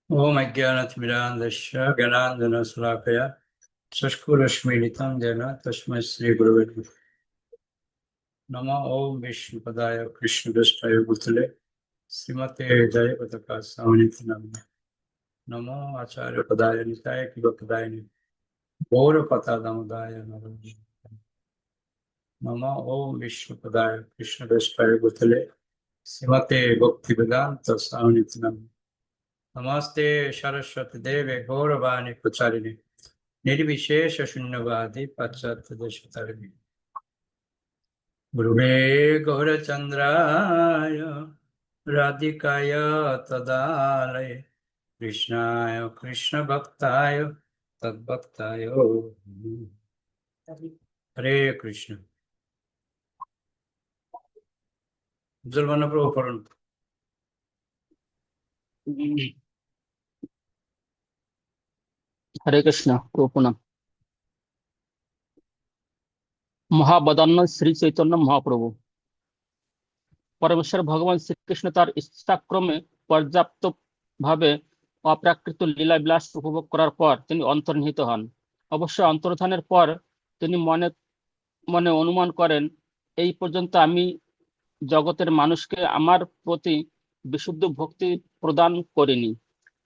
ओम अज्ञानतिमिरान्धस्य ज्ञानाञ्जनशलाकया चक्षुरुन्मीलितं येन तस्मै श्रीगुरवे नमः। नमः ओम विष्णुपदाय कृष्णपृष्ठाय भूतले श्रीमते जयपताकास्वामिनिति नमः। नमो आचार्यपदाय निताय कृपपदाय गौरपतादामोदाय नमः। नमः ओम विष्णुपदाय कृष्णपृष्ठाय भूतले श्रीमते भक्तिवेदान्त स्वामिनिति नमः। नमस्ते सरस्वती देवे गौरवाणी प्रचारिणे निर्विशेष शून्यवादी पाश्चात्य देशतारिणे गुरुवे गौरचंद्राय राधिकाय तदालय कृष्णाय कृष्ण भक्ताय तद्भक्ताय हरे कृष्ण। मुसलमान प्रभु पढ़ুন। हरे कृष्ण प्रणाम। महाबदान्न श्री चैतन्य महाप्रभु परमेश्वर भगवान श्रीकृष्ण তার ইচ্ছাক্রমে পর্যাপ্ত ভাবে অপ্রাকৃত লীলা বিলাস উপভোগ করার পর তিনি অন্তর্নিহিত হন। অবশ্য অন্তর্ধানের পর তিনি মনে মনে অনুমান করেন, এই পর্যন্ত আমি জগতের মানুষকে আমার প্রতি বিশুদ্ধ ভক্তি প্রদান করিনি।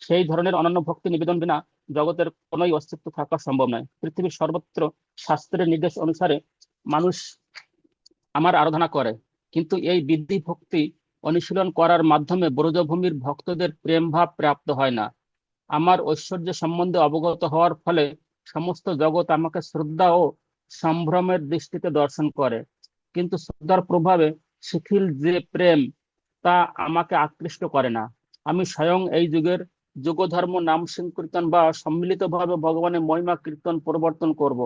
সেই ধরনের অনন্য ভক্তি নিবেদন বিনা জগতের কোনোই অস্তিত্ব থাকা সম্ভব নয়। পৃথিবীর সর্বত্র শাস্ত্রের নির্দেশ অনুসারে মানুষ আমার আরাধনা করে, কিন্তু এই বিধি ভক্তি অনুশীলন করার মাধ্যমে ব্রজভূমির ভক্তদের প্রেম ভাব প্রাপ্ত হয় না। আমার ঐশ্বর্য সম্বন্ধে অবগত হওয়ার ফলে সমস্ত জগৎ আমাকে শ্রদ্ধা ও সম্ভ্রমের দৃষ্টিতে দর্শন করে, কিন্তু শ্রদ্ধার প্রভাবে শিথিল যে প্রেম তা আমাকে আকৃষ্ট করে না। আমি স্বয়ং এই যুগের যোগধর্ম নাম সংকীর্তন বা সম্মিলিতভাবে ভগবানের মহিমা কীর্তন প্রবর্তন করব।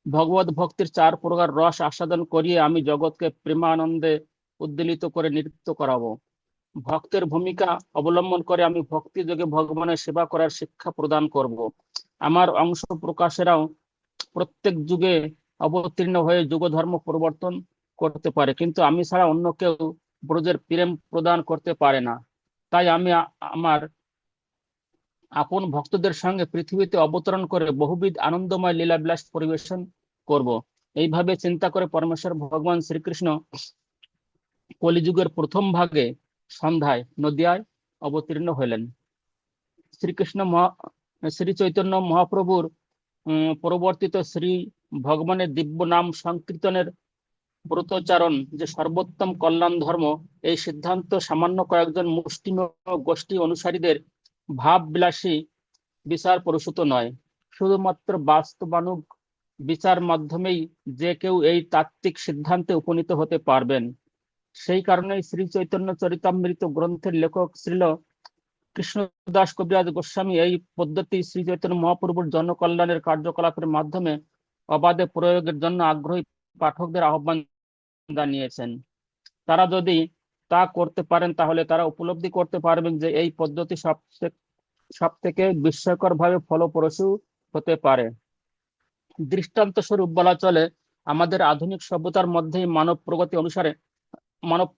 ভগবত ভক্তির 4 প্রকার রস আস্বাদন করিয়ে আমি জগৎকে প্রেমানন্দে উদ্বেলিত করে নৃত্য করাবো। ভক্তের ভূমিকা অবলম্বন করে আমি ভক্তি যোগে ভগবানের সেবা করার শিক্ষা প্রদান করব। আমার অংশ প্রকাশেরাও প্রত্যেক যুগে অবতীর্ণ হয়ে যুগ ধর্ম পরিবর্তন করতে পারে, কিন্তু আমি ছাড়া অন্য কেউ ব্রজের প্রেম প্রদান করতে পারে না। তাই আমি আমার আপন ভক্তদের সঙ্গে পৃথিবীতে অবতরণ করে বহুবিধ আনন্দময় লীলাবিলাস পরিবেশন করব। এইভাবে চিন্তা করে পরমেশ্বর ভগবান শ্রীকৃষ্ণ কলিযুগের প্রথম ভাগে সন্ধ্যায় নদিয়ায় অবতীর্ণ হলেন। শ্রী চৈতন্য মহাপ্রভুর পরবর্তিত শ্রী ভগবানের দিব্য নাম সংকীর্তনের ব্রতচারণ যে সর্বোত্তম কল্যাণ ধর্ম, এই সিদ্ধান্ত সামান্য কয়েকজন মুষ্টিমেয় গোষ্ঠী অনুসারীদের ভাববিলাসী বিচার প্রসূত নয়। শুধুমাত্র বাস্তবানুগ বিচার মাধ্যমেই যে কেউ এই তাত্ত্বিক সিদ্ধান্তে উপনীত হতে পারবেন। সেই কারণেই শ্রী চৈতন্য চরিতামৃত গ্রন্থের লেখক শ্রীল কৃষ্ণদাস কবিরাজ গোস্বামী এই পদ্ধতি শ্রী চৈতন্য মহাপ্রভুর জনকল্যাণের কার্যকলাপের মাধ্যমে অবাধে প্রয়োগের জন্য আগ্রহী পাঠকদের আহ্বান জানিয়েছেন। তারা যদি তা করতে পারেন তাহলে তারা উপলব্ধি করতে পারবেন যে এই পদ্ধতি সব থেকে বিস্ময়কর ভাবে ফলপ্রসূ হতে পারে। দৃষ্টান্ত স্বরূপ বলা চলে, আমাদের আধুনিক সভ্যতার মধ্যেই মানব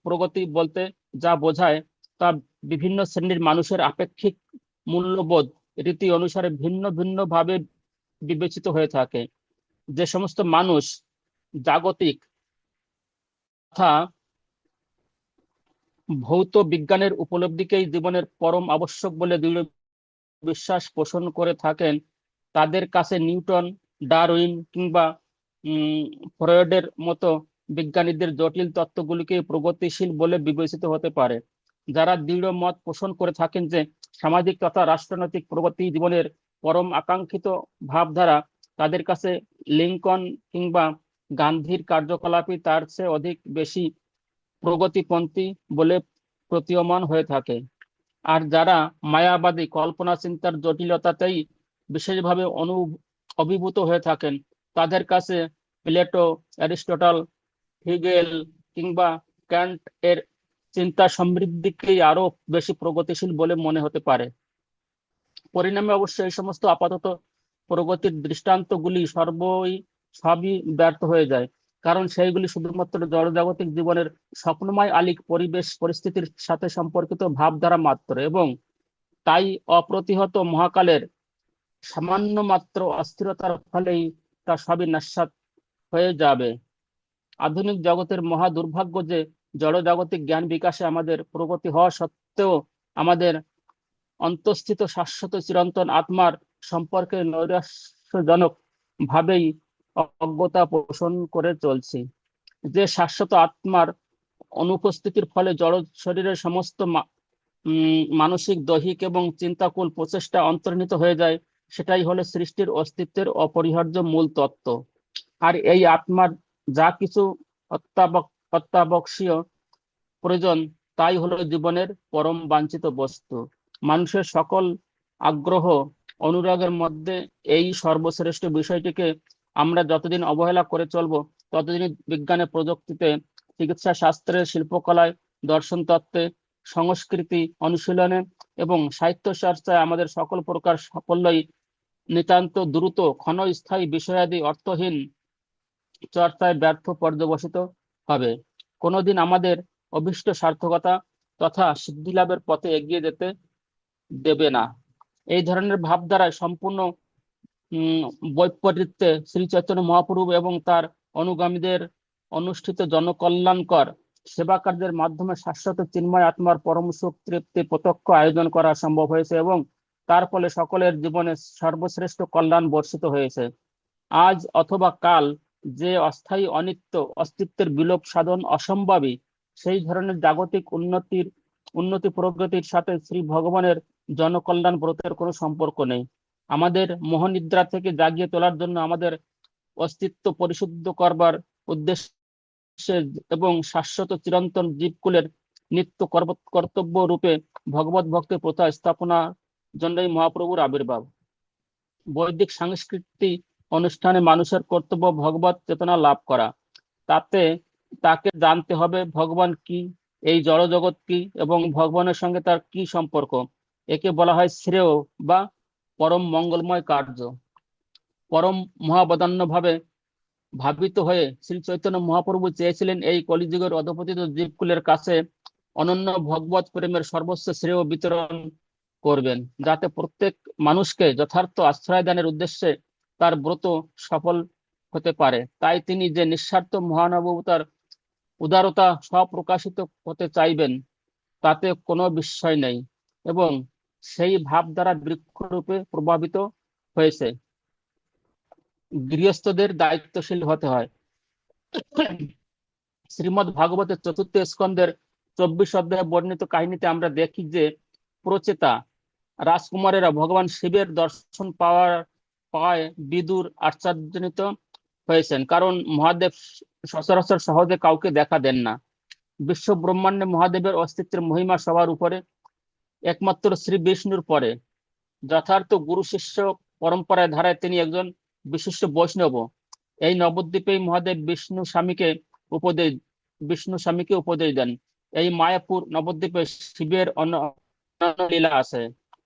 প্রগতি বলতে যা বোঝায় তা বিভিন্ন শ্রেণীর মানুষের আপেক্ষিক মূল্যবোধ রীতি অনুসারে ভিন্ন ভিন্ন ভাবে বিবেচিত হয়ে থাকে। যে সমস্ত মানুষ জাগতিক তথা ভৌত বিজ্ঞানের উপলব্ধিকেই জীবনের পরম আবশ্যক বলে দৃঢ় বিশ্বাস পোষণ করে থাকেন, তাদের কাছে নিউটন, ডারউইন কিংবা ফ্রয়েডের মতো বিজ্ঞানীদের জটিল তত্ত্বগুলিকে প্রগতিশীল বলে বিবেচিত হতে পারে। যারা দৃঢ় মত পোষণ করে থাকেন যে সামাজিক তথা রাষ্ট্রনৈতিক প্রগতি জীবনের পরম আকাঙ্ক্ষিত ভাবধারা, তাদের কাছে লিঙ্কন কিংবা গান্ধীর কার্যকলাপই তার চেয়ে অধিক বেশি প্রগতিপন্থী বলে প্রতীয়মান হয়ে থাকে। আর যারা মায়াবাদী কল্পনা চিন্তার জটিলতাতেই বিশেষভাবে অভিভূত হয়ে থাকেন, তাদের কাছে প্লেটো, অ্যারিস্টটল, হিগেল কিংবা ক্যান্ট এর চিন্তা সমৃদ্ধিকেই আরো বেশি প্রগতিশীল বলে মনে হতে পারে। পরিণামে অবশ্য এই সমস্ত আপাতত প্রগতির দৃষ্টান্তগুলি সবই ব্যর্থ হয়ে যায়, কারণ সেইগুলি শুধুমাত্র জড়জাগতিক জীবনের স্বপ্নময় আলিক পরিবেশ পরিস্থিতির সাথে সম্পর্কিত ভাবধারা মাত্র, এবং তাই অপ্রতিহত মহাকালের সামান্য মাত্র অস্থিরতার ফলেই তা সবই নস্যাৎ হয়ে যাবে। আধুনিক জগতের মহা দুর্ভাগ্য যে জড়জাগতিক জ্ঞান বিকাশে আমাদের প্রগতি হওয়া সত্ত্বেও আমাদের অন্তঃস্থিত শাশ্বত চিরন্তন আত্মার সম্পর্কে নৈরাশ্যজনক ভাবেই অজ্ঞতা পোষণ করে চলছি। যে শাশ্বত আত্মার অনুপস্থিতির ফলে জড় শরীরের সমস্ত মানসিক, দৈহিক এবং চিন্তাকুল প্রচেষ্টা অন্তর্নিহিত হয়ে যায়, সেটাই হলো সৃষ্টির অস্তিত্বের অপরিহার্য মূল তত্ত্ব। আর এই আত্মার যা কিছু অত্যাবশ্যকীয় প্রয়োজন, তাই হলো জীবনের পরম বাঞ্ছিত বস্তু। মানুষের সকল আগ্রহ অনুরাগের মধ্যে এই সর্বশ্রেষ্ঠ বিষয়টিকে আমরা যতদিন অবহেলা করে চলবো, ততদিন বিজ্ঞানে, প্রযুক্তিতে, চিকিৎসা শাস্ত্রে, শিল্পকলায়, দর্শন তত্ত্বে, সংস্কৃতি অনুশীলনে এবং সাহিত্য চর্চায় আমাদের সকল প্রকার সাফল্যই নিতান্ত দ্রুত ক্ষণস্থায়ী বিষয়াদি অর্থহীন চর্চায় ব্যর্থ পর্যবসিত হবে। কোনোদিন আমাদের অভীষ্ট সার্থকতা তথা সিদ্ধিলাভের পথে এগিয়ে যেতে দেবে না। এই ধরনের ভাবধারায় সম্পূর্ণ বৈপরীত্যে শ্রী চৈতন্য মহাপ্রভু এবং তার অনুগামীদের অনুষ্ঠিত জনকল্যাণকর সেবা কার্যের মাধ্যমে শাশ্বত চিন্ময় আত্মার পরম সুখ তৃপ্তি প্রত্যক্ষ আয়োজন করা সম্ভব হয়েছে এবং তার ফলে সকলের জীবনে সর্বশ্রেষ্ঠ কল্যাণ বর্ষিত হয়েছে। আজ অথবা কাল যে অস্থায়ী অনিত্য অস্তিত্বের বিলোপ সাধন অসম্ভবই, সেই ধরনের জাগতিক উন্নতি প্রগতির সাথে শ্রী ভগবানের জনকল্যাণ ব্রতের কোনো সম্পর্ক নেই। আমাদের মোহনিদ্রা থেকে জাগিয়ে তোলার জন্য, আমাদের অস্তিত্ব পরিশুদ্ধ করবার উদ্দেশ্যে এবং শাশ্বত চিরন্তন জীবকুলের নিত্য কর্তব্য রূপে ভগবত ভক্তের প্রথা স্থাপনার জন্যই মহাপ্রভুর আবির্ভাব। বৈদিক সংস্কৃতি অনুষ্ঠানে মানুষের কর্তব্য ভগবত চেতনা লাভ করা। তাতে তাকে জানতে হবে ভগবান কি, এই জড়জগৎ কি এবং ভগবানের সঙ্গে তার কি সম্পর্ক। একে বলা হয় শ্রেয় বা পরম মঙ্গলময় কার্য। পরম মহাবদান্য ভাবে ভাবিত হয়ে শ্রী চৈতন্য মহাপ্রভু চেয়েছিলেন এই কলিযুগের অধপতিত জীবকুলের কাছে অনন্য ভগবত প্রেমের সর্বোচ্চ শ্রেয় বিতরণ করবেন, যাতে প্রত্যেক মানুষকে যথার্থ আশ্রয় দানের উদ্দেশ্যে তার ব্রত সফল হতে পারে। তাই তিনি যে নিঃস্বার্থ মহানুভবতার উদারতা স্বপ্রকাশিত হতে চাইবেন, তাতে কোনো বিস্ময় নেই এবং সেই ভাব দ্বারা বৃক্ষরূপে প্রভাবিত হয়েছে। গৃহস্থদের দায়িত্বশীল হতে হয়। শ্রীমদ ভাগবতের চতুর্থ স্কন্ধের 24 অধ্যায়ে বর্ণিত কাহিনীতে আমরা দেখি যে প্রচেতা রাজকুমারেরা ভগবান শিবের দর্শন পাওয়ায় বিদুর আশ্চর্যান্বিত হয়েছেন, কারণ মহাদেব সচরাচর সহজে কাউকে দেখা দেন না। বিশ্ব ব্রহ্মাণ্ডে মহাদেবের অস্তিত্বের মহিমা সবার উপরে, একমাত্র শ্রী বিষ্ণুর পরে। যথার্থ গুরু শিষ্য পরম্পরায় ধারায় তিনি একজন বিশিষ্ট বৈষ্ণব। এই নবদ্বীপেই মহাদেব বিষ্ণু স্বামীকে উপদেশ দেন। এই মায়াপুর নবদ্বীপে শিবের অনন্য লীলা আছে।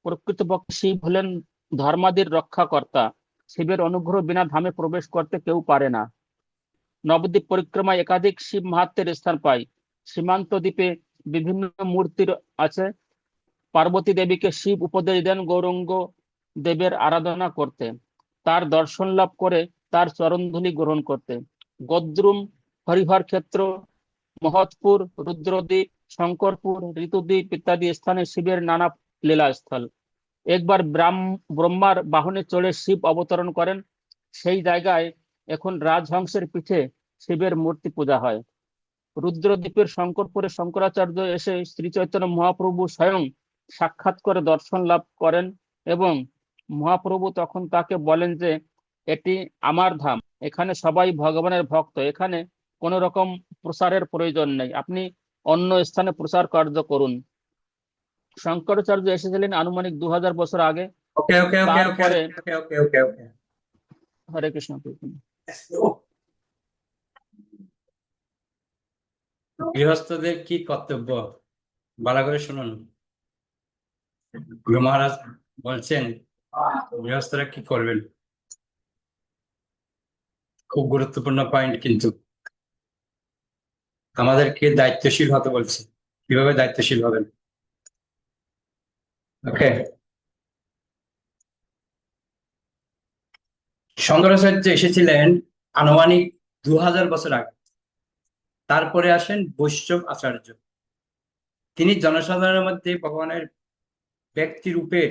প্রকৃতপক্ষে শিব হলেন ধর্মাদির রক্ষাকর্তা। শিবের অনুগ্রহ বিনা ধামে প্রবেশ করতে কেউ পারে না। নবদ্বীপ পরিক্রমায় একাধিক শিব মাহাত্ম্যের স্থান পায়। সীমান্ত দ্বীপে বিভিন্ন মূর্তির আছে। পার্বতী দেবীকে শিব উপদেশ দেন গৌরাঙ্গ দেবের আরাধনা করতে, তার দর্শন লাভ করে তার চরণধূলি গ্রহণ করতে। গদ্রুম, হরিহর ক্ষেত্র, মহৎপুর, রুদ্রদ্বীপ, শঙ্করপুর, ঋতুদ্বীপ ইত্যাদি স্থানে শিবের নানা লীলাস্থল। একবার ব্রহ্মার বাহনে চড়ে শিব অবতরণ করেন। সেই জায়গায় এখন রাজহংসের পিঠে শিবের মূর্তি পূজা হয়। রুদ্রদ্বীপের শঙ্করপুরে শঙ্করাচার্য এসে শ্রী চৈতন্য মহাপ্রভু স্বয়ং সাক্ষাৎ করে দর্শন লাভ করেন এবং মহাপ্রভু তখন তাকে বলেন যে এটি আমার ধাম, এখানে সবাই ভগবানের ভক্ত, এখানে কোনো রকম প্রসারের প্রয়োজন নেই, আপনি অন্য স্থানে প্রসার কার্য করুন। শঙ্করাচার্য এসেছিলেন আনুমানিক 2000 বছর আগে। ওকে ওকে ওকে ওকে তারপরে ওকে ওকে ওকে ওকে হরে কৃষ্ণ। গৃহস্থদের কি কর্তব্য ভালো করে শুনুন। গুরু মহারাজ বলছেন গৃহস্থরা কি করবেন। খুব গুরুত্বপূর্ণ পয়েন্ট, কিন্তু আমাদেরকে দায়িত্বশীল হতে বলছে। কিভাবে দায়িত্বশীল হবেন? ওকে, শঙ্করাচার্য এসেছিলেন আনুমানিক 2000 বছর আগে। তারপরে আসেন বৈষ্ণব আচার্য। তিনি জনসাধারণের মধ্যে ভগবানের ব্যক্তি রূপের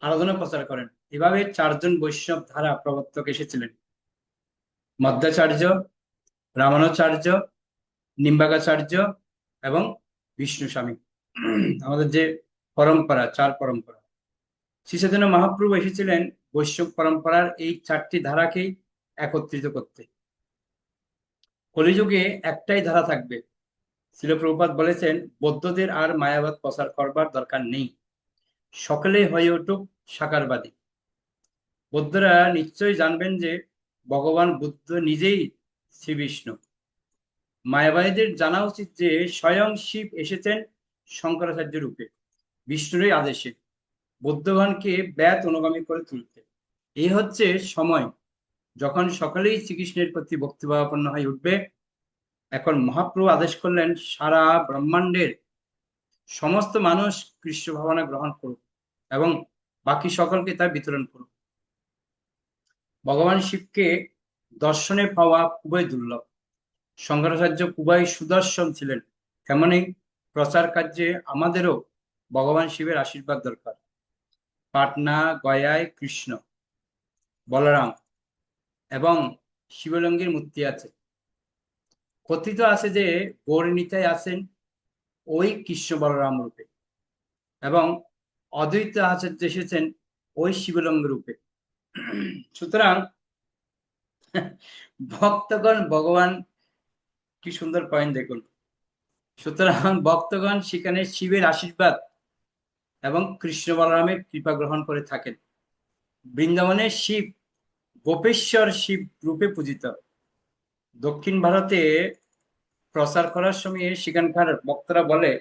আরাধনা প্রচার করেন। এভাবে 4জন বৈষ্ণব ধারা প্রবর্তক এসেছিলেন: মধ্বাচার্য, রামানুচার্য, নিম্বাগাচার্য এবং বিষ্ণু স্বামী। আমাদের যে পরম্পরা, 4 পরম্পরা, শ্রী চৈতন্য মহাপ্রভু এসেছিলেন বৈষ্ণব পরম্পরার এই 4টি ধারাকেই একত্রিত করতে। কলিযুগে একটাই ধারা থাকবে। শ্রীল প্রভুপাদ বলেছেন, বৌদ্ধদের আর মায়াবাদ প্রচার করবার দরকার নেই, সকলেই হয়ে উঠুক সাকারবাদী। বৌদ্ধরা নিশ্চয়ই জানবেন যে ভগবান বুদ্ধ নিজেই শ্রী বিষ্ণু। মায়াবাদীদের জানা উচিত যে স্বয়ং শিব এসেছেন শঙ্করাচার্য রূপে, বিষ্ণুরই আদেশে বৌদ্ধগণকে ব্যাত অনুগামী করে তুলতে। এই হচ্ছে সময় যখন সকলেই শ্রীকৃষ্ণের প্রতি ভক্তিভাবাপন্ন হয়ে উঠবে। এখন মহাপ্রভু আদেশ করলেন, সারা ব্রহ্মাণ্ডের সমস্ত মানুষ কৃষ্ণ ভাবনা গ্রহণ করুক এবং বাকি সকলকে তা বিতরণ করুক। ভগবান শিবকে দর্শনে পাওয়া খুবই দুর্লভ। শঙ্করাচার্য খুবই সুদর্শন ছিলেন, তেমনি প্রচার কার্যে আমাদেরও ভগবান শিবের আশীর্বাদ দরকার। পাটনা গয়ায় কৃষ্ণ, বলরাম এবং শিবলিঙ্গের মূর্তি আছে। কথিত আছে যে গৌরনীতায় আছেন ওই কৃষ্ণ বলরাম রূপে এবং অদ্বৈত আচার্য এসেছেন ওই শিবলিঙ্গ রূপে। সুতরাং ভক্তগণ ভগবান, কি সুন্দর পয়েন্ট দেখুন। সুতরাং ভক্তগণ সেখানে শিবের আশীর্বাদ এবং কৃষ্ণ বলরামের কৃপা গ্রহণ করে থাকেন। বৃন্দাবনে শিব গোপেশ্বর শিব রূপে পূজিত। দক্ষিণ ভারতে প্রচার করার সময় সেখানকার ভক্তরা বলে,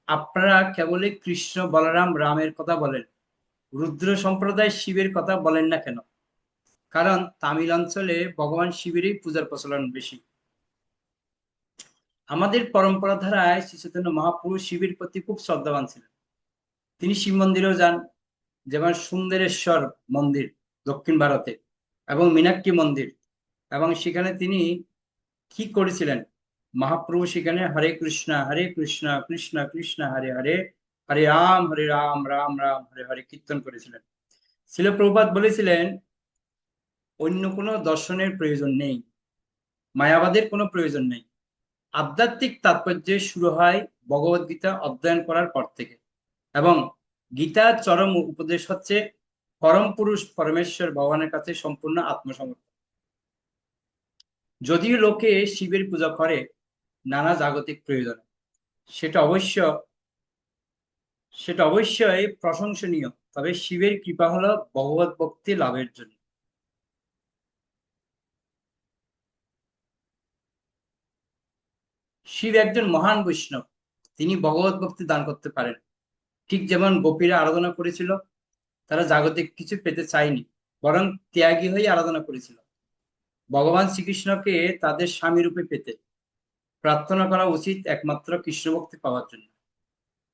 আপনারা কেবলই কৃষ্ণ বলরাম রামের কথা বলেন, রুদ্র সম্প্রদায় শিবের কথা বলেন না কেন? কারণ তামিল অঞ্চলে ভগবান শিবেরই পূজার প্রচলন বেশি। আমাদের পরম্পরা ধারায় শ্রী চৈতন্য মহাপ্রভু শিবের প্রতি খুব শ্রদ্ধাবান ছিলেন। তিনি শিব মন্দিরেও যান, যেমন সুন্দরেশ্বর মন্দির দক্ষিণ ভারতে এবং মীনাক্ষী মন্দির। এবং সেখানে তিনি কি করেছিলেন, মহাপ্রভু সেখানে হরে কৃষ্ণ কৃষ্ণ কৃষ্ণ হরে হরে, হরে রাম রাম রাম হরে হরে কীর্তন করেছিলেন। শিল প্রভুপাদ বলেছিলেন, অন্য কোনো দর্শনের প্রয়োজন নেই, মায়াবাদের কোনো প্রয়োজন নেই। আধ্যাত্মিক তাৎপর্য শুরু হয় ভগবদ গীতা অধ্যয়ন করার পর থেকে, এবং গীতার চরম উপদেশ হচ্ছে পরম পুরুষ পরমেশ্বর ভগবানের কাছে সম্পূর্ণ আত্মসমর্পণ। যদিও লোকে শিবের পূজা করে নানা জাগতিক প্রয়োজন, সেটা অবশ্যই প্রশংসনীয়, তবে শিবের কৃপা হলো ভগবত ভক্তি লাভের জন্য। শিব একজন মহান বৈষ্ণব, তিনি ভগবত ভক্তি দান করতে পারেন। ঠিক যেমন গোপীরা আরাধনা করেছিল, তারা জাগতিক কিছু পেতে চায়নি, বরং ত্যাগী হয়ে আরাধনা করেছিল। ভগবান শ্রীকৃষ্ণকে তাদের স্বামী রূপে পেতে প্রার্থনা করা উচিত একমাত্র কৃষ্ণ ভক্তি পাওয়ার জন্য।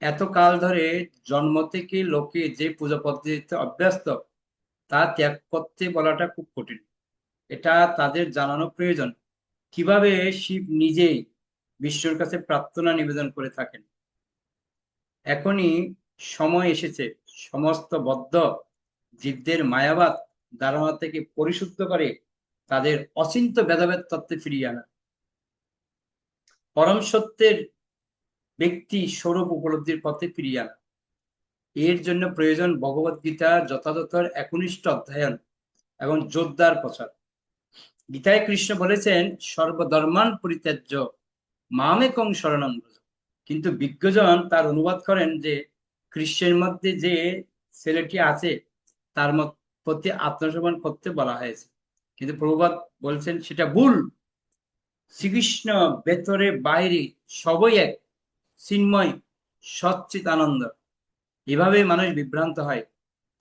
এতকাল ধরে জন্ম থেকে লোকে যে পূজা পদ্ধতিতে অভ্যস্ত, তা ত্যাগ করতে বলাটা খুব কঠিন। এটা তাদের জানানো প্রয়োজন কিভাবে শিব নিজেই বিষ্ণুর কাছে প্রার্থনা নিবেদন করে থাকেন। এখনই সময় এসেছে সমস্ত বদ্ধ জীবদের মায়াবাদ ধারণা থেকে পরিশুদ্ধ করে তাদের অচিন্ত ভেদাভেদ তত্ত্বে ফিরিয়ে আনা, পরম সত্যের ব্যক্তি স্বরূপ উপলব্ধির পথে ফিরিয়ে আনা। এর জন্য প্রয়োজন ভগবদ গীতার যথাযথ একনিষ্ঠ অধ্যয়ন এবং জোরদার প্রচার। গীতায় কৃষ্ণ বলেছেন, সর্বধর্মান পরিত্যাজ্য মামেকং শরণং ব্রজ। কিন্তু বিজ্ঞজন তার অনুবাদ করেন যে কৃষ্ণের মধ্যে যে ছেলেটি আছে তার প্রতি আত্মসমর্পণ করতে বলা হয়েছে। কিন্তু প্রভুপাদ বলছেন সেটা ভুল। শ্রীকৃষ্ণ ভেতরে বাইরে সবই এক, চিন্ময় সচ্চিত আনন্দ। এভাবে মানুষ বিভ্রান্ত হয়,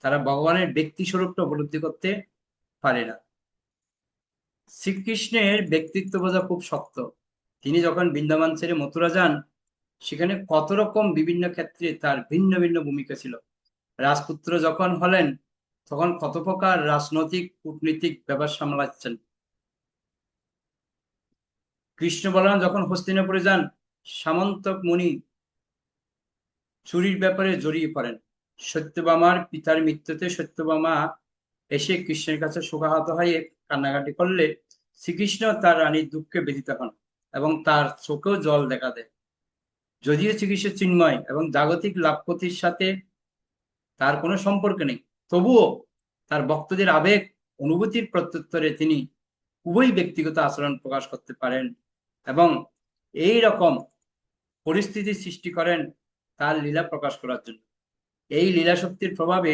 তারা ভগবানের ব্যক্তি স্বরূপটা উপলব্ধি করতে পারে না। শ্রীকৃষ্ণের ব্যক্তিত্ব বোঝা খুব শক্ত। তিনি যখন বৃন্দাবন ছেড়ে মথুরা যান, সেখানে কত রকম বিভিন্ন ক্ষেত্রে তার ভিন্ন ভিন্ন ভূমিকা ছিল। রাজপুত্র যখন হলেন তখন কত প্রকার রাজনৈতিক কূটনীতিক ব্যাপার সামলাচ্ছেন। কৃষ্ণ বলরাম যখন হস্তিনাপুরে যান, সামন্তক মুনি চুরির ব্যাপারে জড়িয়ে পড়েন। সত্যভামার পিতার মৃত্যুতে সত্যভামা এসে কৃষ্ণের কাছে শোকাহত হয়ে কান্নাকাটি করলে শ্রীকৃষ্ণ তার রানীর দুঃখে ব্যথিত হন এবং তার চোখেও জল দেখা দেয়। যদিও শ্রীকৃষ্ণ চিন্ময় এবং জাগতিক লাভপতির সাথে তার কোনো সম্পর্ক নেই, তবুও তার ভক্তদের আবেগ অনুভূতির প্রত্যুত্তরে তিনি খুবই ব্যক্তিগত আচরণ প্রকাশ করতে পারেন এবং এই রকম পরিস্থিতি সৃষ্টি করেন তার লীলা প্রকাশ করার জন্য। এই লীলা শক্তির প্রভাবে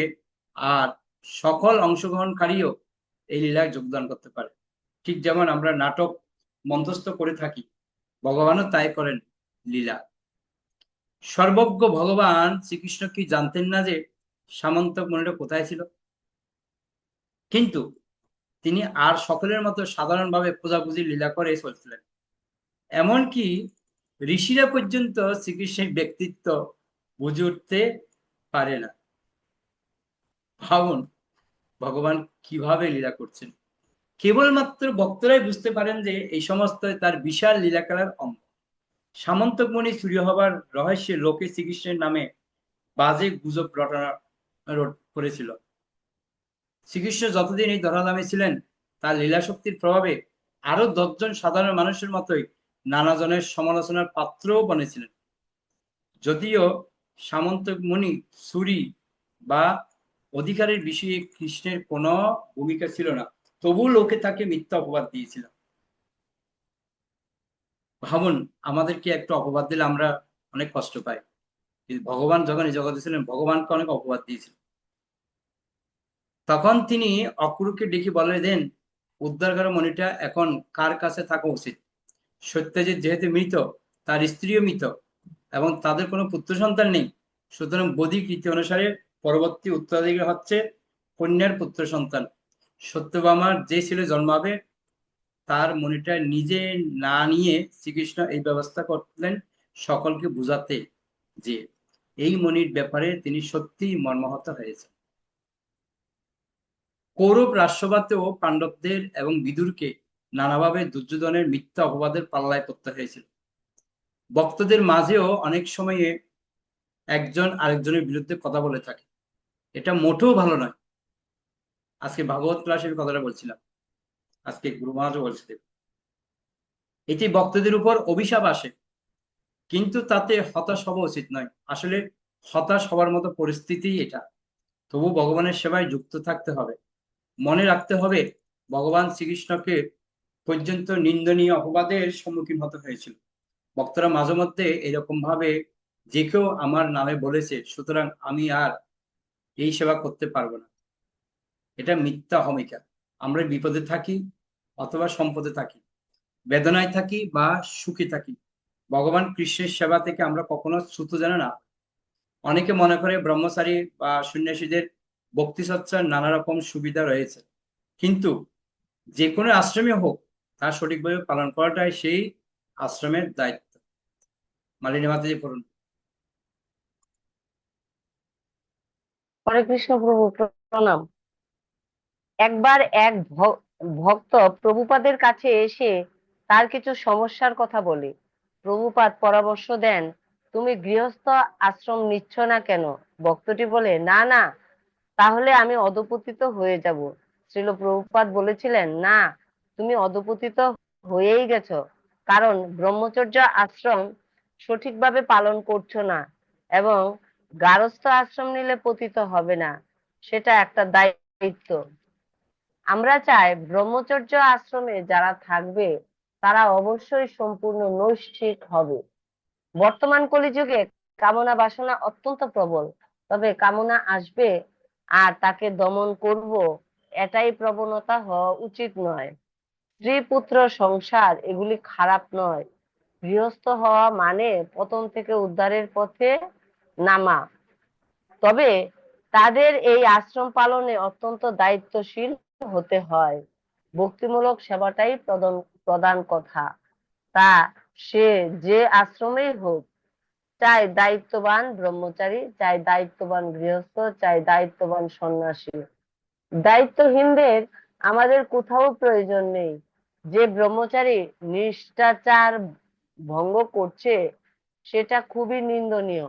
আর সকল অংশগ্রহণকারীও এই লীলায় যোগদান করতে পারে। ঠিক যেমন আমরা নাটক মঞ্চস্থ করে থাকি, ভগবানও তাই করেন লীলা। সর্বজ্ঞ ভগবান শ্রীকৃষ্ণ কি জানতেন না যে সামন্তক মণিটা কোথায় ছিল? কিন্তু তিনি আর সকলের মতো সাধারণভাবে পূজাপুজি লীলা করে চলছিলেন। এমনকি ঋষিরা পর্যন্ত শ্রীকৃষ্ণের ব্যক্তিত্ব বুঝে উঠতে পারে না। ভাবুন ভগবান কিভাবে লীলা করছেন। কেবলমাত্র ভক্তরাই বুঝতে পারেন যে এই সমস্ত তার বিশাল লীলা খেলার অঙ্গ। সামন্তক মণি চুরি হবার রহস্যে লোকে শ্রীকৃষ্ণের নামে বাজে গুজব রটনা করেছিল। শ্রীকৃষ্ণ যতদিন এই ধরাধামে ছিলেন তার লীলা শক্তির প্রভাবে আরো 10 জন সাধারণ মানুষের মতোই নানা জনের সমালোচনার পাত্রও বনেছিলেন। যদিও সামন্তক মুনি চুরি বা অধিকারের বিষয়ে কৃষ্ণের কোনো ভূমিকা ছিল না, তবু লোকে তাকে মিথ্যা অপবাদ দিয়েছিল। ভাবুন আমাদেরকে একটু অপবাদ দিলে আমরা অনেক কষ্ট পাই, কিন্তু ভগবান যখন এই জগতে ছিলেন ভগবানকে অনেক অপবাদ দিয়েছিল। তখন তিনি অক্রুরকে ডেকে বলে দেন, উদ্ধার করা মণিটা এখন কার কাছে থাকা উচিত? সত্যজিৎ যেহেতু মৃত, তার স্ত্রীও মৃত এবং তাদের কোনো পুত্র সন্তান নেই, সুতরাং বৈদিক রীতি অনুসারে পরবর্তী উত্তরাধিকারী হচ্ছে কন্যার পুত্র সন্তান। সত্যভামার যে ছেলে জন্মাবে তার মণিটা নিজে না নিয়ে শ্রীকৃষ্ণ এই ব্যবস্থা করলেন সকলকে বুঝাতে যে এই মণির ব্যাপারে তিনি সত্যিই মর্মাহত হয়েছেন। কৌরব রাষ্ট্রভাতেও পাণ্ডবদের এবং বিদুরকে নানাভাবে দুর্যোধনের মিথ্যা অপবাদের পাল্লায় পড়তে হয়েছিল। ভক্তদের মাঝেও অনেক সময়ে একজন আরেকজনের বিরুদ্ধে কথা বলে থাকে, এটা মোটেও ভালো নয়। আজকে ভাগবত ক্লাসের কথাটা বলছিলাম, আজকে গুরু মহারাজও বলছিলেন, এটি ভক্তদের উপর অভিশাপ আসে, কিন্তু তাতে হতাশ হওয়া উচিত নয়। আসলে হতাশ হবার মতো পরিস্থিতি এটা। তবু ভগবানের সেবায় যুক্ত থাকতে হবে। মনে রাখতে হবে ভগবান শ্রীকৃষ্ণকে পর্যন্ত নিন্দনীয় অপবাদের সম্মুখীন হতে হয়েছিল। ভক্তরা মাঝে মধ্যে এরকম ভাবে যে কেউ আমার নামে বলেছে সুতরাং আমি আর এই সেবা করতে পারবো না, এটা মিথ্যা অহমিকা। আমরা বিপদে থাকি অথবা সম্পদে থাকি, বেদনায় থাকি বা সুখে থাকি, ভগবান কৃষ্ণের সেবা থেকে আমরা কখনো ছুতো যেন না। অনেকে মনে করে ব্রহ্মচারী বা সন্ন্যাসীদের ভক্তি চর্চার নানা রকম সুবিধা রয়েছে, কিন্তু যে কোনো আশ্রমে হোক তা সঠিকভাবে পালন করাটাই সেই আশ্রমের দায়িত্ব। মালিনী মাতাজি পড়ুন। হরে কৃষ্ণ প্রভু, প্রণাম। একবার এক ভক্ত প্রভুপাদের কাছে এসে তার কিছু সমস্যার কথা বলে। প্রভুপাদ পরামর্শ দেন, তুমি গৃহস্থ আশ্রম নিচ্ছ না কেন? ভক্তটি বলে, না না, তাহলে আমি অধপতিত হয়ে যাব। শ্রীল প্রভুপাদ বলেছিলেন, না, তুমি অধপতিত হয়েই গেছো, কারণ ব্রহ্মচর্য আশ্রম সঠিকভাবে পালন করছো না এবং গারস্থ আশ্রম নিলে পতিত হবে না, সেটা একটা দায়িত্ব। আমরা চাই ব্রহ্মচর্য আশ্রমে যারা থাকবে তারা অবশ্যই সম্পূর্ণ নৈষ্ঠিক হবে। বর্তমান কলিযুগে কামনা বাসনা অত্যন্ত প্রবল, তবে কামনা আসবে আর তাকে দমন করব, এটাই প্রবণতা হওয়া উচিত নয়। স্ত্রী পুত্র সংসার এগুলি খারাপ নয়, গৃহস্থ হওয়া মানে পতন থেকে উদ্ধারের পথে নামা। তবে তাদের এই আশ্রম পালনে অত্যন্ত দায়িত্বশীল হতে হয়। ভক্তিমূলক সেবাটাই প্রধান কথা, তা সে যে আশ্রমেই হোক। চাই দায়িত্ববান ব্রহ্মচারী, চাই দায়িত্ববান গৃহস্থ, চাই দায়িত্ববান সন্ন্যাসী। দায়িত্বহীনদের আমাদের কোথাও প্রয়োজন নেই। যে ব্রহ্মচারী নিষ্ঠাচার ভঙ্গ করছে সেটা খুবই নিন্দনীয়,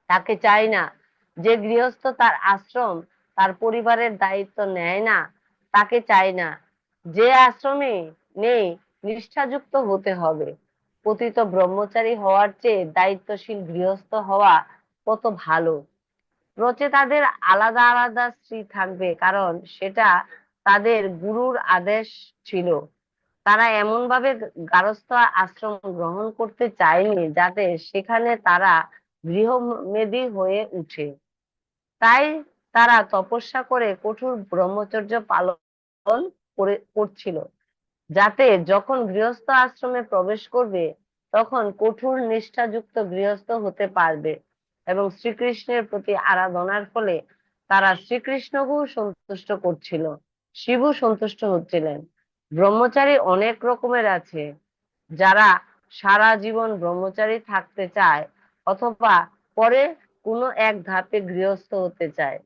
তাকে চাই না। যে গৃহস্থ তার আশ্রম তার পরিবারের দায়িত্ব নেয় না, তাকে চাই না। যে আশ্রমে নেই, নিষ্ঠাযুক্ত হতে হবে। পতিত ব্রহ্মচারী হওয়ার চেয়ে দায়িত্বশীল গৃহস্থ হওয়া কত ভালো। ব্রজে তাদের আলাদা আলাদা স্ত্রী থাকবে, কারণ সেটা তাদের গুরুর আদেশ ছিল। তারা এমন ভাবে গারস্থ আশ্রম গ্রহণ করতে চায়নি যাতে সেখানে তারা গৃহমেদী হয়ে উঠে। তাই তারা তপস্যা করে কঠোর ব্রহ্মচর্য পালন করছিল, যাতে যখন গৃহস্থ আশ্রমে প্রবেশ করবে তখন কঠোর নিষ্ঠাযুক্ত গৃহস্থ হতে পারবে। এবং শ্রীকৃষ্ণের প্রতি আরাধনার ফলে তারা শ্রীকৃষ্ণকেও সন্তুষ্ট করছিল, শিবও সন্তুষ্ট হচ্ছিলেন। ব্রহ্মচারী অনেক রকমের আছে, যারা সারা জীবন ব্রহ্মচারী থাকতে চায় অথবা পরে কোনো এক ধাপে গৃহস্থ হতে চায়।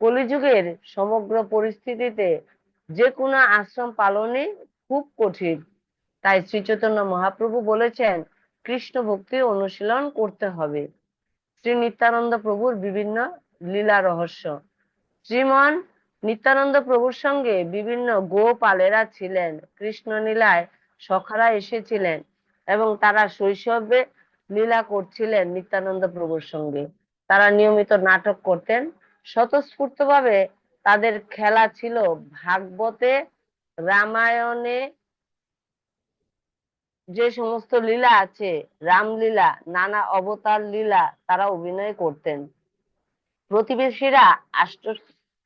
কলিযুগের সমগ্র পরিস্থিতিতে যে কোনো আশ্রম পালনে খুব কঠিন। তাই শ্রী চৈতন্য মহাপ্রভু বলেছেন কৃষ্ণ ভক্তি অনুশীলন করতে হবে। শ্রী নিত্যানন্দ প্রভুর বিভিন্ন লীলা রহস্য। শ্রীমান নিত্যানন্দ প্রভুর সঙ্গে বিভিন্ন গোপালেরা ছিলেন। কৃষ্ণ লীলায় সখারা এসেছিলেন এবং তারা শৈশবে লীলা করছিলেন নিত্যানন্দ প্রভুর সঙ্গে। তারা নিয়মিত নাটক করতেন স্বতঃস্ফূর্তভাবে। তাদের খেলা ছিল ভাগবতে, রামায়ণে যে সমস্ত লীলা আছে, রামলীলা, নানা অবতার লীলা তারা অভিনয় করতেন। প্রতিবেশীরা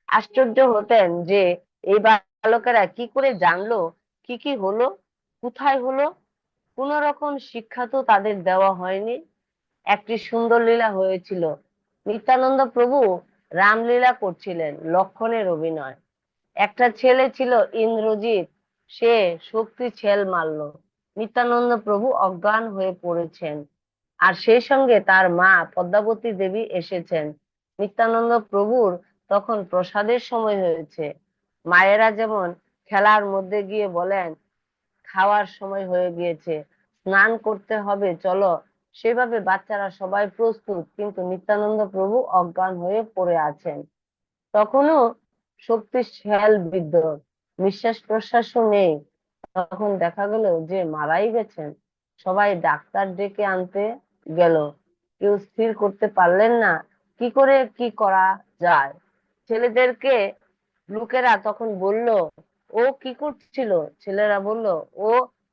আশ্চর্য হতেন যে এই বালকেরা কি করে জানলো কি কি হলো, কোথায় হলো। কোন রকম শিক্ষা তো তাদের দেওয়া হয়নি। একটি সুন্দর লীলা হয়েছিল। নিত্যানন্দ প্রভু রামলীলা করছিলেন, লক্ষণের অভিনয়। একটা ছেলে ছিল ইন্দ্রজিৎ, সে শক্তি ছেল মারলো। নিত্যানন্দ প্রভু অজ্ঞান হয়ে পড়েছেন, আর সেই সঙ্গে তার মা পদ্মাবতী দেবী এসেছেন। নিত্যানন্দ প্রভুর তখন প্রসাদের সময় হয়েছে। মায়েরা যেমন খেলার মধ্যে গিয়ে বলেন খাওয়ার সময় হয়ে গিয়েছে, স্নান করতে হবে, চলো, সেভাবে বাচ্চারা সবাই প্রস্তুত, কিন্তু নিত্যানন্দ প্রভু অজ্ঞান হয়ে পড়ে আছেন। তখনও শক্তিশাল বৃদ্ধ, নিঃশ্বাস প্রশ্বাসও নেই। তখন দেখা গেল যে মারাই গেছেন। সবাই ডাক্তার ডেকে আনতে গেল, কেউ স্থির করতে পারলেন না কি করে কি করা যায়। ছেলেদেরকে লোকেরা তখন বলল ও কি করছিল। ছেলেরা বলল ও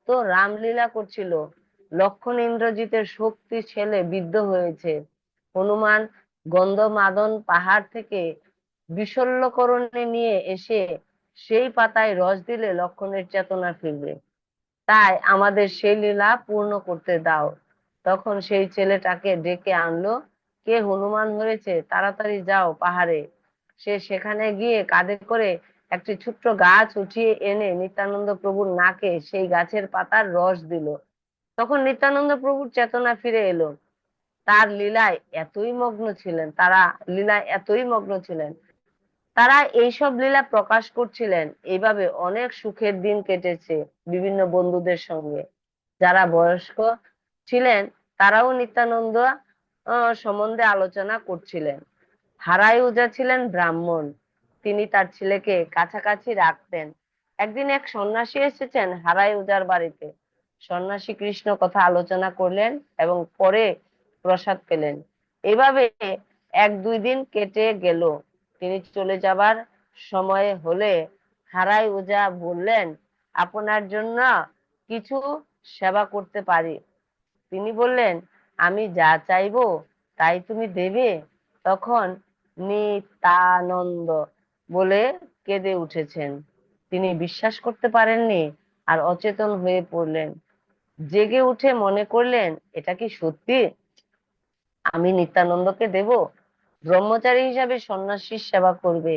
তো রামলীলা করছিল। লক্ষণ ইন্দ্রজিতের শক্তি ছেলে বিদ্ধ হয়েছে। হনুমান গন্ধমাদন পাহাড় থেকে বিশল্যকরণে নিয়ে এসে সেই পাতায় রস দিলে লক্ষণের চেতনা ফিরবে। তাই আমাদের সেই লীলা পূর্ণ করতে দাও। তখন সেই ছেলেটাকে ডেকে আনলো। কে হনুমান ধরেছে, তাড়াতাড়ি যাও পাহাড়ে। সে সেখানে গিয়ে কাঁধে করে একটি ছোট্ট গাছ উঠিয়ে এনে নিত্যানন্দ প্রভুর নাকে সেই গাছের পাতার রস দিল। তখন নিত্যানন্দ প্রভুর চেতনা ফিরে এলো। তার লীলায় এতই মগ্ন ছিলেন, তারা লীলায় এতই মগ্ন ছিলেন, তারা এইসব লীলা প্রকাশ করছিলেন। এইভাবে অনেক সুখের দিন কেটেছে বিভিন্ন বন্ধুদের সঙ্গে। যারা বয়স্ক ছিলেন তারাও নিত্যানন্দ সম্বন্ধে আলোচনা করছিলেন। হারাই উজা ছিলেন ব্রাহ্মণ, তিনি তার ছেলেকে কাছাকাছি রাখতেন। একদিন এক সন্ন্যাসী এসেছেন হারাই উজার বাড়িতে। সন্ন্যাসী কৃষ্ণ কথা আলোচনা করলেন এবং পরে প্রসাদ পেলেন। এভাবে এক দুই দিন কেটে গেল। তিনি চলে যাবার সময় হলে হারাই উজা বললেন আপনার জন্য কিছু সেবা করতে পারি। তিনি বললেন আমি যা চাইবো তাই তুমি দেবে। তখন নিত্যানন্দ বলে কেঁদে উঠেছেন। তিনি বিশ্বাস করতে পারেননি আর অচেতন হয়ে পড়লেন। জেগে উঠে মনে করলেন এটা কি সত্যি, আমি নিত্যানন্দকে দেব? ব্রহ্মচারী হিসাবে সন্ন্যাসীর সেবা করবে।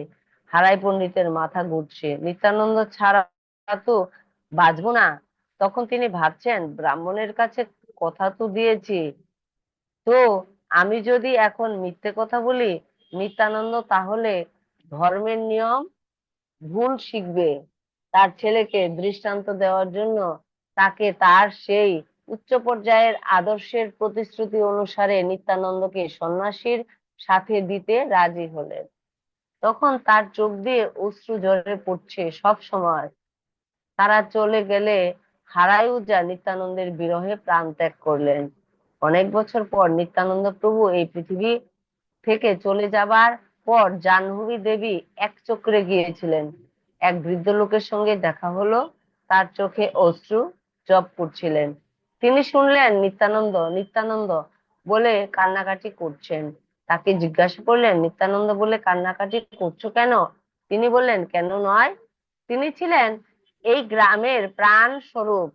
হারাই পণ্ডিতের মাথা ঘুরছে, নিত্যানন্দ ছাড়া তো বাঁচবো না। তখন তিনি ভাবছেন ব্রাহ্মণের কাছে কথা তো দিয়েছি, তো আমি যদি এখন মিথ্যে কথা বলি, নিত্যানন্দ তাহলে ধর্মের নিয়ম ভুল শিখবে। তার ছেলেকে দৃষ্টান্ত দেওয়ার জন্য তাকে তার সেই উচ্চ পর্যায়ের আদর্শের প্রতিশ্রুতি অনুসারে নিত্যানন্দকে সন্ন্যাসীর সাথে দিতে রাজি হলেন। তখন তার চোখ দিয়ে অশ্রু ঝরে পড়ছে সব সময়। তারা চলে গেলে হারায়ুজা নিত্যানন্দের বিরহে প্রাণ ত্যাগ করলেন। অনেক বছর পর নিত্যানন্দ প্রভু এই পৃথিবী থেকে চলে যাবার পর জাহ্নবী দেবী এক চক্রে গিয়েছিলেন। এক বৃদ্ধ লোকের সঙ্গে দেখা হলো, তার চোখে অশ্রু জপ করছিলেন। তিনি শুনলেন নিত্যানন্দ নিত্যানন্দ বলে কান্নাকাটি করছেন। তাকে জিজ্ঞাসা করলেন, নিত্যানন্দ বলে কান্নাকাটি করছো কেন? তিনি বললেন, কেন নয়, তিনি ছিলেন এই গ্রামের প্রাণ স্বরূপ,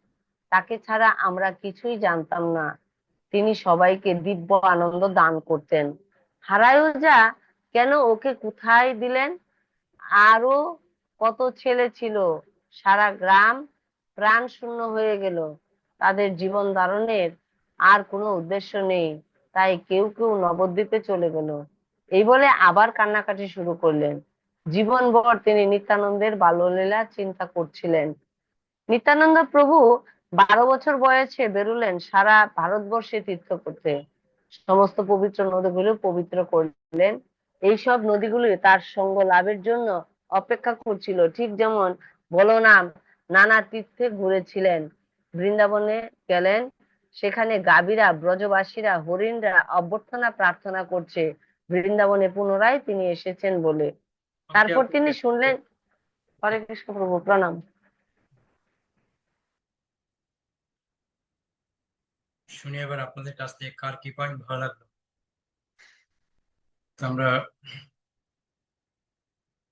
তাকে ছাড়া আমরা কিছুই জানতাম না। তিনি সবাইকে দিব্য আনন্দ দান করতেন। হারায়ুজা কেন ওকে কোথায় দিলেন? আরো কত ছেলে ছিল, সারা গ্রাম প্রাণ শূন্য হয়ে গেল, তাদের জীবন ধারণের আর কোনো উদ্দেশ্য নেই, তাই কেউ কেউ নবদ্বীপে চলে গেল। এই বলে আবার কান্নাকাটি শুরু করলেন। জীবনভর তিনি নিত্যানন্দের বাল্যলীলা চিন্তা করছিলেন। নিত্যানন্দ প্রভু 12 বছর বয়সে বেরোলেন সারা ভারতবর্ষে তীর্থ করতে। সমস্ত পবিত্র নদীগুলো পবিত্র করলেন। এইসব নদীগুলি তার সঙ্গ লাভের জন্য অপেক্ষা করছিল, ঠিক যেমন বলরাম নানা তীর্থে ঘুরেছিলেন। বৃন্দাবনে গেলেন, সেখানে গাভীরা, ব্রজবাসীরা, হরিণরা অভ্যর্থনা প্রার্থনা করছে বৃন্দাবনে পুনরায় তিনি এসেছেন বলে। তারপর তিনি শুনলেন, হরে কৃষ্ণ প্রভু প্রণাম। শুনি এবার আপনাদের কাছ থেকে কার কি পয়েন্ট ভালো লাগলো। তো আমরা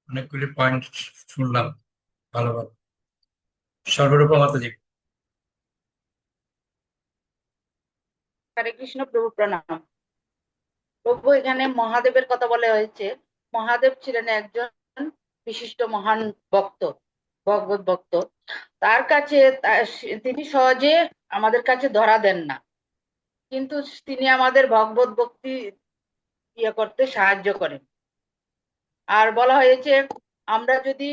অনেকগুলি পয়েন্ট শুনলাম, ভালো ভালো। সর্বরূপ মাতাজি। হরে কৃষ্ণ প্রভু প্রণাম। প্রভু এখানে মহাদেবের কথা বলা হয়েছে। মহাদেব ছিলেন একজন বিশিষ্ট মহান ভক্ত, ভগবত ভক্ত। তার কাছে তিনি সহজে আমাদের কাছে ধরা দেন না, কিন্তু তিনি আমাদের ভগবত ভক্তি ইয়ে করতে সাহায্য করেন। আর বলা হয়েছে আমরা যদি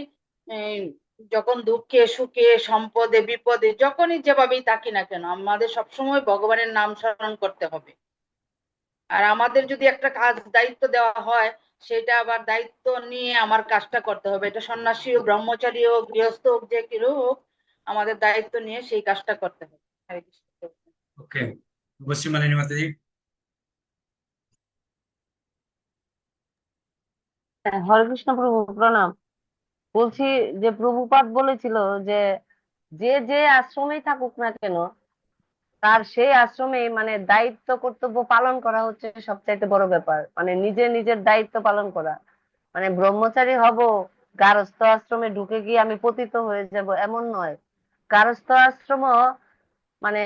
যখন দুঃখে সুখে সম্পদে বিপদে যখনই যেভাবেই থাকি না কেন, আমাদের সবসময় ভগবানের নাম স্মরণ করতে হবে। আর আমাদের যদি একটা কাজ দায়িত্ব দেওয়া হয়, সেটা আবার দায়িত্ব নিয়ে আমার কাজটা করতে হবে। এটা সন্ন্যাসী ও ব্রহ্মচারী ও গৃহস্থ হোক, যে কেউ হোক, আমাদের দায়িত্ব নিয়ে সেই কাজটা করতে হবে। হরে কৃষ্ণ। ওকে, অবশ্যই মালিনী মাতাজি। হরে কৃষ্ণ প্রভু প্রণাম। বলছি যে প্রভুপাদ বলেছিল যে যে যে আশ্রমেই থাকুক না কেন, তার সেই আশ্রমে মানে দায়িত্ব কর্তব্য পালন করা হচ্ছে সবচাইতে বড় ব্যাপার। মানে নিজে নিজের দায়িত্ব পালন করা, মানে ব্রহ্মচারী হব, গারস্থ আশ্রমে ঢুকে গিয়ে আমি পতিত হয়ে যাব এমন নয়। গারস্থ আশ্রম মানে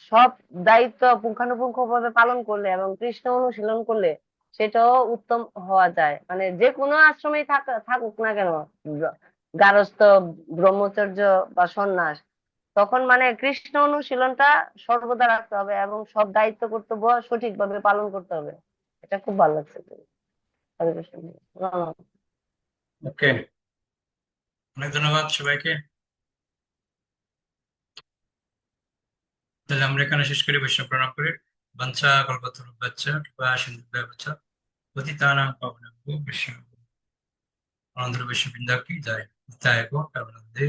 সব দায়িত্ব পুঙ্খানুপুঙ্খ ভাবে পালন করলে এবং কৃষ্ণ অনুশীলন করলে সেটাও উত্তম হওয়া যায়। মানে যে কোনো আশ্রমেই থাকুক না কেন, গারস্থ, ব্রহ্মচর্য বা সন্ন্যাস, তখন মানে কৃষ্ণ অনুশীলনটা সর্বদা রাখতে হবে এবং সব দায়িত্ব কর্তব্য সঠিকভাবে পালন করতে হবে। এটা খুব ভালো লাগছে। হরে কৃষ্ণ। ওকে, অনেক ধন্যবাদ সবাইকে। তাহলে আমরা এখানে শেষ করি, বৈষ্ণব প্রণাম করে। বাঞ্ছা কল্পতরুভ্যশ্চ কৃপা সিন্ধুভ্যশ্চ পতিতানাং পাবনেভ্যো বৈষ্ণব আনন্দ বিশ্ববৃন্দা কি জয়। নিত্যায় গো কারণে